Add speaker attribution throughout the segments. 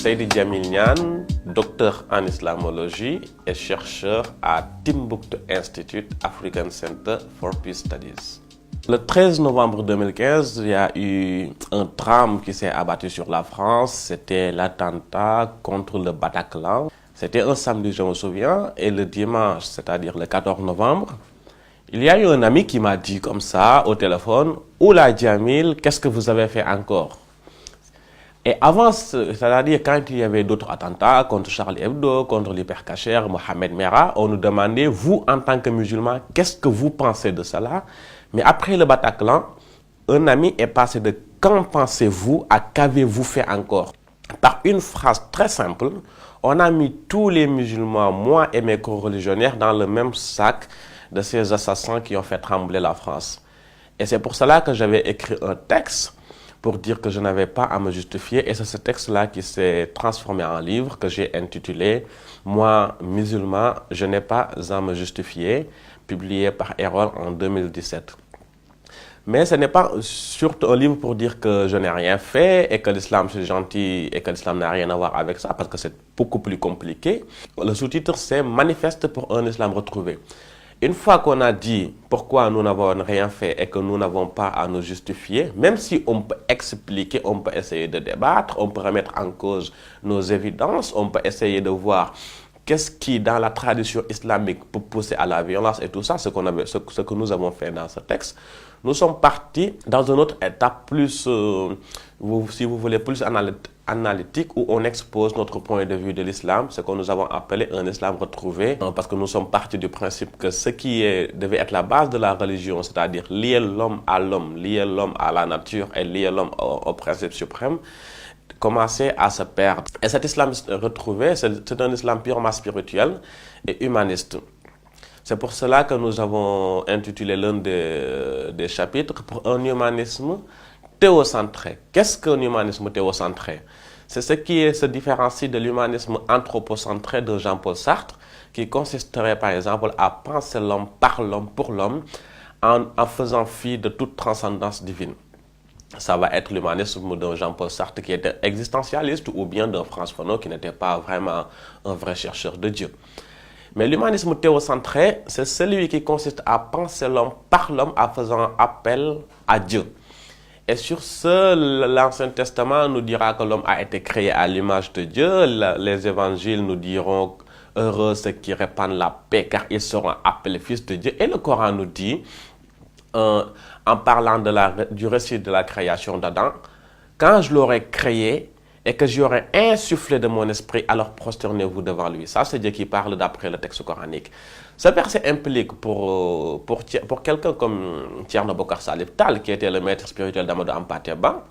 Speaker 1: Seydi Djamil Niane, docteur en islamologie et chercheur à Timbuktu Institute African Center for Peace Studies. Le 13 novembre 2015, il y a eu un drame qui s'est abattu sur la France. C'était l'attentat contre le Bataclan. C'était un samedi, je me souviens, et le dimanche, c'est-à-dire le 14 novembre, il y a eu un ami qui m'a dit comme ça au téléphone, « Oula Djamil, qu'est-ce que vous avez fait encore ?» Et avant, c'est-à-dire quand il y avait d'autres attentats contre Charlie Hebdo, contre l'hypercachère Mohamed Merah, on nous demandait, vous en tant que musulman, qu'est-ce que vous pensez de cela? Mais après le Bataclan, un ami est passé de « qu'en pensez-vous » à « qu'avez-vous fait encore ?» Par une phrase très simple, on a mis tous les musulmans, moi et mes co-religionnaires, dans le même sac de ces assassins qui ont fait trembler la France. Et c'est pour cela que j'avais écrit un texte pour dire que je n'avais pas à me justifier. Et c'est ce texte-là qui s'est transformé en livre que j'ai intitulé « Moi, musulman, je n'ai pas à me justifier », publié par Erol en 2017. Mais ce n'est pas surtout un livre pour dire que je n'ai rien fait et que l'islam c'est gentil et que l'islam n'a rien à voir avec ça, parce que c'est beaucoup plus compliqué. Le sous-titre c'est « Manifeste pour un islam retrouvé ». Une fois qu'on a dit pourquoi nous n'avons rien fait et que nous n'avons pas à nous justifier, même si on peut expliquer, on peut essayer de débattre, on peut remettre en cause nos évidences, on peut essayer de voir qu'est-ce qui, dans la tradition islamique, peut pousser à la violence et tout ça, ce que nous avons fait dans ce texte. Nous sommes partis dans une autre étape plus, si vous voulez, plus analytique, où on expose notre point de vue de l'islam, ce que nous avons appelé un islam retrouvé, parce que nous sommes partis du principe que ce qui devait être la base de la religion, c'est-à-dire lier l'homme à l'homme, lier l'homme à la nature et lier l'homme au principe suprême, commençait à se perdre. Et cet islam retrouvé, c'est un islam purement spirituel et humaniste. C'est pour cela que nous avons intitulé l'un des chapitres pour un humanisme théocentré. Qu'est-ce qu'un humanisme théocentré? C'est ce qui se différencie de l'humanisme anthropocentré de Jean-Paul Sartre, qui consisterait par exemple à penser l'homme par l'homme pour l'homme en faisant fi de toute transcendance divine. Ça va être l'humanisme de Jean-Paul Sartre qui était existentialiste, ou bien de Frantz Fanon qui n'était pas vraiment un vrai chercheur de Dieu. Mais l'humanisme théocentré, c'est celui qui consiste à penser l'homme par l'homme en faisant appel à Dieu. Et sur ce, l'Ancien Testament nous dira que l'homme a été créé à l'image de Dieu. Les évangiles nous diront « Heureux ceux qui répandent la paix, car ils seront appelés fils de Dieu ». Et le Coran nous dit, en parlant du récit de la création d'Adam, « Quand je l'aurai créé, et que j'aurai insufflé de mon esprit, alors prosternez-vous devant lui ». Ça, c'est Dieu qui parle d'après le texte coranique. Ce verset implique pour quelqu'un comme Thierno Bokar Salif Tall, qui était le maître spirituel d'Amadou Hampâté Bâ,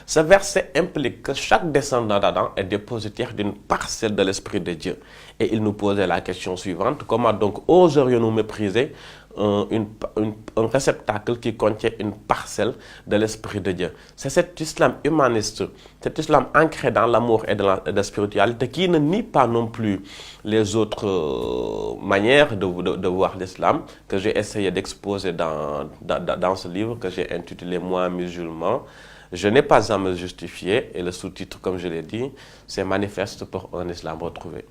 Speaker 1: ce verset implique que chaque descendant d'Adam est dépositaire d'une parcelle de l'Esprit de Dieu. Et il nous posait la question suivante: comment donc oserions-nous mépriser un réceptacle qui contient une parcelle de l'Esprit de Dieu? C'est cet islam humaniste, cet islam ancré dans l'amour et dans la spiritualité, qui ne nie pas non plus les autres manières de voir l'islam, que j'ai essayé d'exposer dans ce livre que j'ai intitulé « Moi, musulman, je n'ai pas à me justifier », et le sous-titre, comme je l'ai dit, c'est « Manifeste pour un islam retrouvé ».